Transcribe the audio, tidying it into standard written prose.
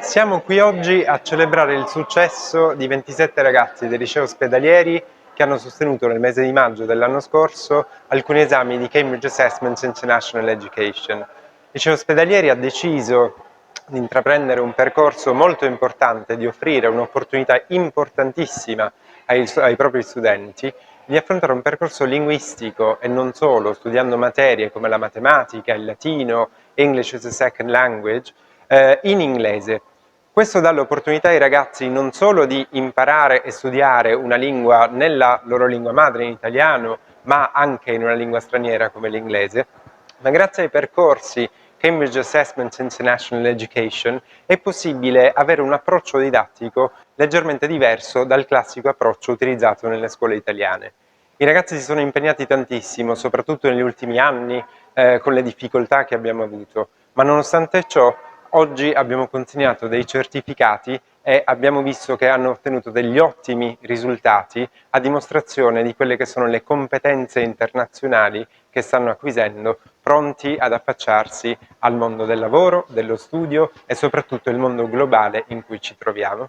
Siamo qui oggi a celebrare il successo di 27 ragazzi dei licei ospedalieri che hanno sostenuto nel mese di maggio dell'anno scorso alcuni esami di Cambridge Assessment International Education. Il liceo ospedalieri ha deciso di intraprendere un percorso molto importante, di offrire un'opportunità importantissima ai propri studenti di affrontare un percorso linguistico e non solo, studiando materie come la matematica, il latino, English as a second language, in inglese. Questo dà l'opportunità ai ragazzi non solo di imparare e studiare una lingua nella loro lingua madre in italiano, ma anche in una lingua straniera come l'inglese, ma grazie ai percorsi Cambridge Assessment International Education è possibile avere un approccio didattico leggermente diverso dal classico approccio utilizzato nelle scuole italiane. I ragazzi si sono impegnati tantissimo, soprattutto negli ultimi anni, con le difficoltà che abbiamo avuto, ma nonostante ciò oggi abbiamo consegnato dei certificati e abbiamo visto che hanno ottenuto degli ottimi risultati a dimostrazione di quelle che sono le competenze internazionali che stanno acquisendo, pronti ad affacciarsi al mondo del lavoro, dello studio e soprattutto il mondo globale in cui ci troviamo.